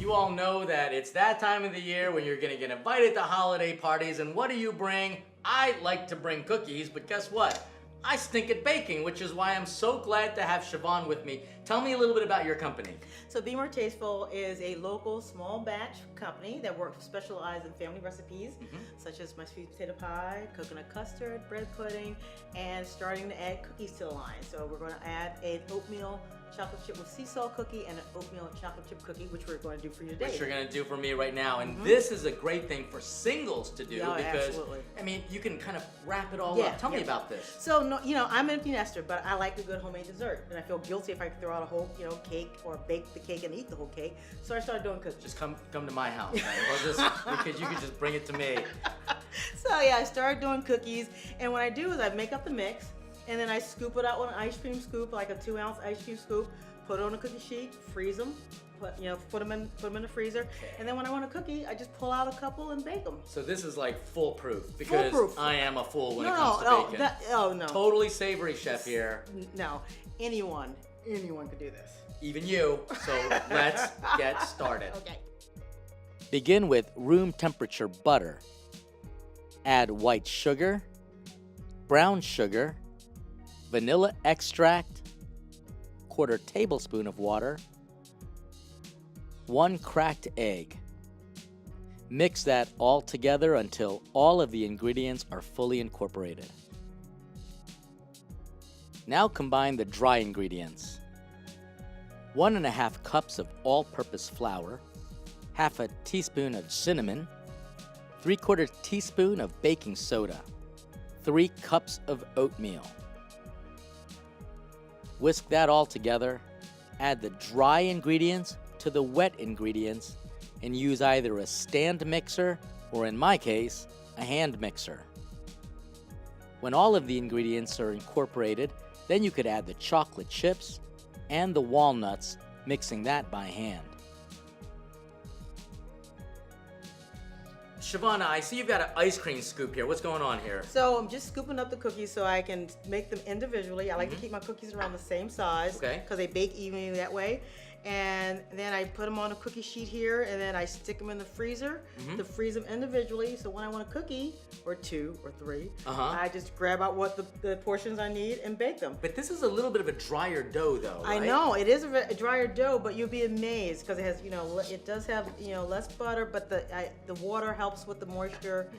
You all know that it's that time of the year when you're gonna get invited to holiday parties, and what do you bring? I like to bring cookies, but guess what? I stink at baking, which is why I'm so glad to have Siobhan with me. Tell me a little bit about your company. So Be More Tasteful is a local small batch company that specializes in family recipes, such as my sweet potato pie, coconut custard, bread pudding, and starting to add cookies to the line. So we're going to add an oatmeal chocolate chip with sea salt cookie and an oatmeal chocolate chip cookie, which we're going to do for you today. Which you're going to do for me right now. And this is a great thing for singles to do because, absolutely. I mean, you can kind of wrap it all up. Tell me about this. So, no, I'm an empty nester, but I like a good homemade dessert. And I feel guilty if I throw out a whole, cake or bake the cake and eat the whole cake. So I started doing cookies. Just come to my house, man. Because you can just bring it to me. So yeah, I started doing cookies. And what I do is I make up the mix, and then I scoop it out with an ice cream scoop, like a 2-ounce ice cream scoop. Put it on a cookie sheet, freeze them, put them in the freezer, and then when I want a cookie, I just pull out a couple and bake them. So this is like foolproof because I am a fool when it comes to baking. No. Totally savory chef here. No, anyone could do this. Even you. So let's get started. Okay. Begin with room temperature butter. Add white sugar, brown sugar, vanilla extract, 1/4 tablespoon of water, 1 cracked egg. Mix that all together until all of the ingredients are fully incorporated. Now combine the dry ingredients. 1½ cups of all-purpose flour, 1/2 teaspoon of cinnamon, 3/4 teaspoon of baking soda, 3 cups of oatmeal. Whisk that all together, add the dry ingredients to the wet ingredients, and use either a stand mixer or, in my case, a hand mixer. When all of the ingredients are incorporated, then you could add the chocolate chips and the walnuts, mixing that by hand. Siobhan, I see you've got an ice cream scoop here. What's going on here? So I'm just scooping up the cookies so I can make them individually. I like to keep my cookies around the same size because they bake evenly that way. And then I put them on a cookie sheet here, and then I stick them in the freezer to freeze them individually. So when I want a cookie, or 2 or 3, I just grab out what the portions I need and bake them. But this is a little bit of a drier dough, though, right? I know it is a drier dough, but you'll be amazed because it has, it does have, less butter, but the water helps with the moisture,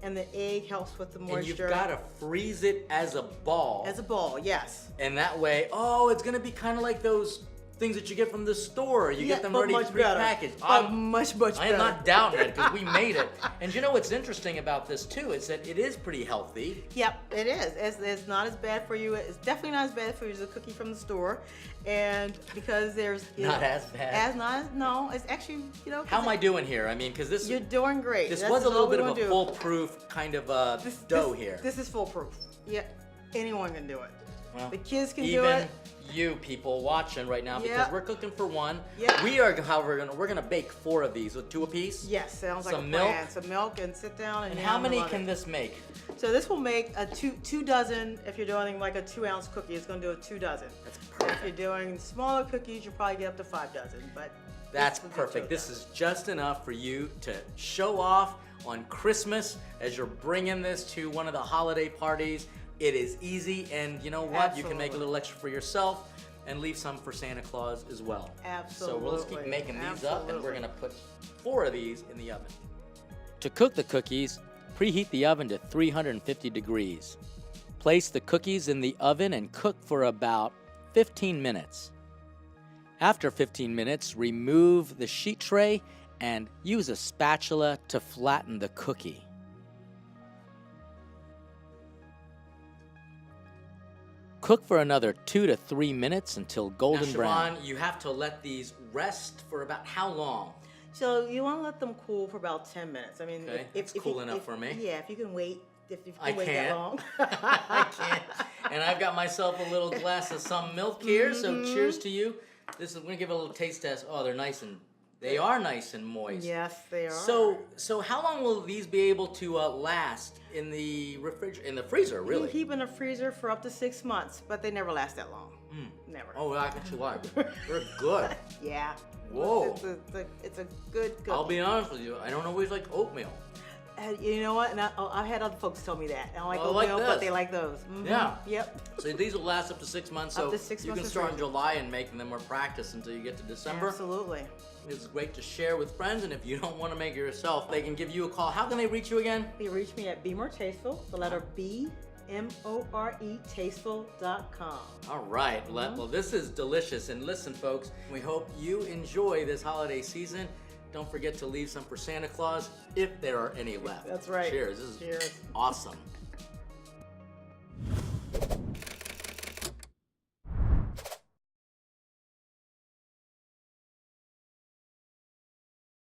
and the egg helps with the moisture. And you've got to freeze it as a ball. As a ball, yes. And that way, it's gonna be kind of like those things that you get from the store. You get them already prepackaged. Much better. I am not doubting it because we made it. And you know what's interesting about this too is that it is pretty healthy. Yep, it is. It's not as bad for you. It's definitely not as bad for you as a cookie from the store, and because there's not as bad. No, it's actually How am I doing here? I mean, because this you're doing great. This was a little bit of a foolproof kind of dough here. This is foolproof. Yeah, anyone can do it. Well, the kids can do even it. You people watching right now, because we're cooking for one. Yeah. We are, however, we're gonna bake 4 of these with 2 apiece. Yes, sounds like some a milk. plan. Some milk and sit down and. And how many can this make? So this will make a two dozen. If you're doing like a 2-ounce cookie, it's gonna do a 2 dozen. That's perfect. If you're doing smaller cookies, you'll probably get up to 5 dozen. But that's perfect. This is just enough for you to show off on Christmas as you're bringing this to one of the holiday parties. It is easy, and you know what? Absolutely. You can make a little extra for yourself and leave some for Santa Claus as well. Absolutely. So let's keep making these up, and we're gonna put 4 of these in the oven. To cook the cookies, preheat the oven to 350 degrees. Place the cookies in the oven and cook for about 15 minutes. After 15 minutes, remove the sheet tray and use a spatula to flatten the cookie. Cook for another 2 to 3 minutes until golden brown. Siobhan, you have to let these rest for about how long? So you want to let them cool for about 10 minutes. I mean, okay, it's cool enough for me. Yeah, if you can wait. If you can wait that long. I can't. And I've got myself a little glass of some milk here, so cheers to you. We're gonna give it a little taste test. Oh, they are nice and moist. Yes, they are. So how long will these be able to last in the freezer? Really? You can keep in the freezer for up to 6 months, but they never last that long. Never. Oh, I actually like. They're good. Yeah. Whoa. It's a good cookie. I'll be honest with you. I don't always like oatmeal. You know what? And I've had other folks tell me that. I don't like I like oatmeal, this. but they like those. Yeah. Yep. So these will last up to 6 months. So Up to 6 you months can of start in freezing. July and making them or practice until you get to December. Absolutely. It's great to share with friends, and if you don't want to make it yourself, they can give you a call. How can they reach you again? You can reach me at Be More Tasteful, the letter B, M-O-R-E, tasteful.com. All right. Well, this is delicious. And listen, folks, we hope you enjoy this holiday season. Don't forget to leave some for Santa Claus if there are any left. That's right. Cheers. This is Cheers. awesome.